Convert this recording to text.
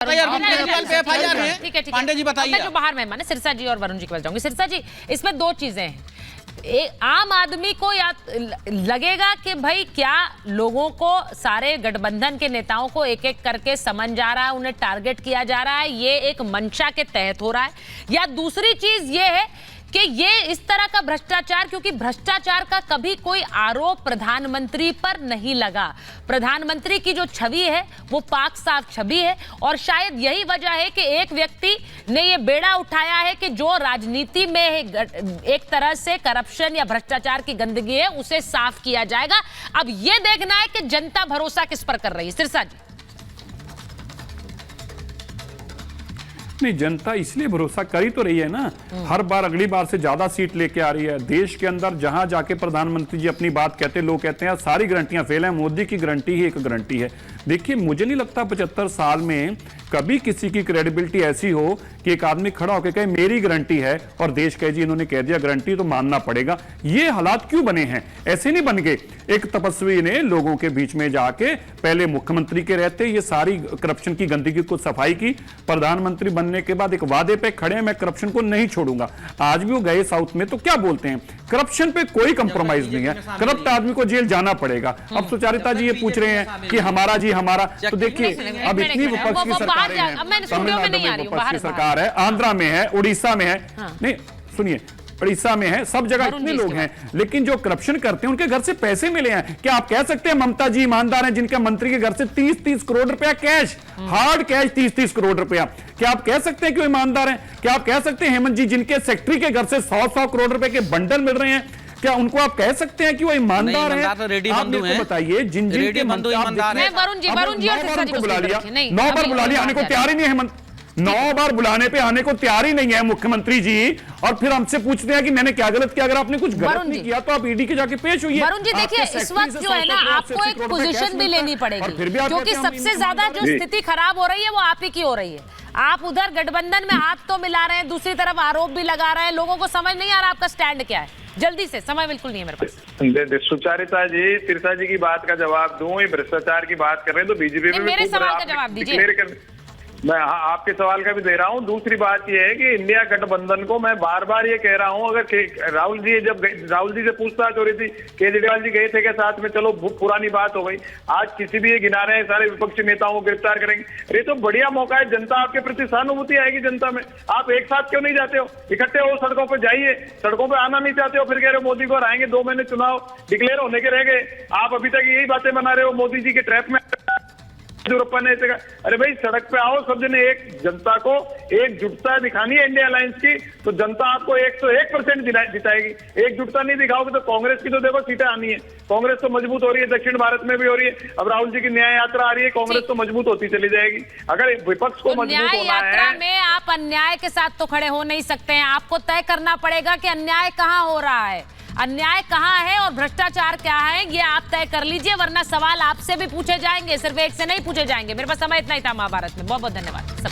ठीक है पांडे जी बताइए। मैं जो बाहर मेहमान है सिरसा जी और वरुण जी के पास जाऊंगी। सिरसा जी, इसमें दो चीजें हैं। आम आदमी को या लगेगा कि भाई क्या लोगों को, सारे गठबंधन के नेताओं को एक एक करके समझ जा रहा है, उन्हें टारगेट किया जा रहा है, ये एक मंशा के तहत हो रहा है, या दूसरी चीज ये है कि ये इस तरह का भ्रष्टाचार, क्योंकि भ्रष्टाचार का कभी कोई आरोप प्रधानमंत्री पर नहीं लगा। प्रधानमंत्री की जो छवि है वो पाक साफ छवि है, और शायद यही वजह है कि एक व्यक्ति ने ये बेड़ा उठाया है कि जो राजनीति में एक तरह से करप्शन या भ्रष्टाचार की गंदगी है उसे साफ किया जाएगा। अब ये देखना है कि जनता भरोसा किस पर कर रही है। सिरसा जी। नहीं, जनता इसलिए भरोसा कर ही तो रही है ना, हर बार अगली बार से ज्यादा सीट लेके आ रही है। देश के अंदर जहां जाके प्रधानमंत्री जी अपनी बात कहते, लोग कहते हैं सारी गारंटियां फेल हैं, मोदी की गारंटी ही एक गारंटी है। देखिए, मुझे नहीं लगता 75 साल में कभी किसी की क्रेडिबिलिटी ऐसी हो कि एक आदमी खड़ा होकर कहे मेरी गारंटी है और देश कहे जी इन्होंने कह दिया गारंटी तो मानना पड़ेगा। ये हालात क्यों बने हैं? ऐसे नहीं बन गए। एक तपस्वी ने लोगों के बीच में जाके पहले मुख्यमंत्री के रहते ये सारी करप्शन की गंदगी को सफाई की, प्रधानमंत्री बनने के बाद एक वादे पे खड़े हैं मैं करप्शन को नहीं छोड़ूंगा। आज भी वो गए साउथ में तो क्या बोलते हैं, करप्शन पे कोई कंप्रोमाइज नहीं है, करप्ट आदमी को जेल जाना पड़ेगा। अब सुचारिता जी ये पूछ रहे हैं कि हमारा जी हमारा, तो देखिए अब इतनी विपक्ष की सरकारें हैं, तमिलनाडु में विपक्ष की सरकार है, आंध्रा में है, उड़ीसा में है, नहीं सुनिए उड़ीसा में है, सब जगह इतने लोग हैं, लेकिन जो करप्शन करते हैं उनके घर से पैसे मिले हैं। क्या आप कह सकते हैं ममता जी ईमानदार हैं जिनके मंत्री के घर से 30-30 करोड़ रुपया कैश, हार्ड कैश 30-30 करोड़ रुपया? क्या आप कह सकते हैं कि वो ईमानदार हैं? क्या आप कह सकते हैं हेमंत जी जिनके सेक्रेटरी के घर से 100-100 करोड़ रुपए के बंडल मिल रहे हैं, क्या उनको आप कह सकते हैं कि वो ईमानदार है? आप मेरे को बताइए, जिन जिन के वरुण जी को बुला लिया, 9 बार बुला लिया, आने को तैयार ही नहीं है हेमंत, 9 बार बुलाने पे आने को तैयार ही नहीं है मुख्यमंत्री जी, और फिर हमसे पूछते हैं कि मैंने क्या गलत किया। अगर आपने कुछ गलत नहीं किया तो आप ईडी के जाके पेश हुई। वरुण जी देखिए, इस वक्त जो है ना आपको एक पोजीशन भी लेनी पड़ेगी, क्योंकि सबसे ज्यादा जो स्थिति खराब हो रही है वो आप ही की हो रही है। आप उधर गठबंधन में हाथ तो मिला रहे हैं, दूसरी तरफ आरोप भी लगा रहे हैं, लोगों को समझ नहीं आ रहा आपका स्टैंड क्या है। जल्दी से, समय बिल्कुल नहीं है मेरे पास। सुचारिता जी, तिरसा जी की बात का जवाब दूं, ये भ्रष्टाचार की बात कर रहे हैं तो बीजेपी में मेरे सवाल का जवाब दीजिए। मैं आपके सवाल का भी दे रहा हूं। दूसरी बात यह है कि इंडिया गठबंधन को मैं बार बार ये कह रहा हूं, अगर राहुल जी, जब राहुल जी से पूछताछ हो रही थी, केजरीवाल जी गए थे क्या साथ में, चलो पुरानी बात हो गई, आज किसी भी ये गिना रहे हैं सारे विपक्षी नेताओं को गिरफ्तार करेंगे। अरे तो बढ़िया मौका है, जनता आपके प्रति सहानुभूति आएगी जनता में। आप एक साथ क्यों नहीं जाते हो, इकट्ठे हो, सड़कों पर जाइए। सड़कों पर आना नहीं चाहते हो, फिर कह रहे हो मोदी को हराएंगे, 2 महीने चुनाव डिक्लेयर होने के रह गए, आप अभी तक यही बातें बना रहे हो, मोदी जी के ट्रैप में ने। अरे भाई सड़क पे आओ सब जने, एक जनता को एकजुटता दिखानी है इंडिया अलायंस की, तो जनता आपको 101% जिताएगी। एकजुटता नहीं दिखाओगे तो कांग्रेस की तो देखो सीटें आनी है, कांग्रेस तो मजबूत हो रही है, दक्षिण भारत में भी हो रही है, अब राहुल जी की न्याय यात्रा आ रही है, कांग्रेस तो मजबूत होती चली जाएगी। अगर विपक्ष को मजबूत होना है, में आप अन्याय के साथ तो खड़े हो नहीं सकते हैं, आपको तय करना पड़ेगा कि अन्याय कहाँ हो रहा है, अन्याय कहाँ है और भ्रष्टाचार क्या है, ये आप तय कर लीजिए, वरना सवाल आपसे भी पूछे जाएंगे, सिर्फ एक से नहीं पूछे जाएंगे। मेरे पास समय इतना ही था महाभारत में। बहुत बहुत धन्यवाद।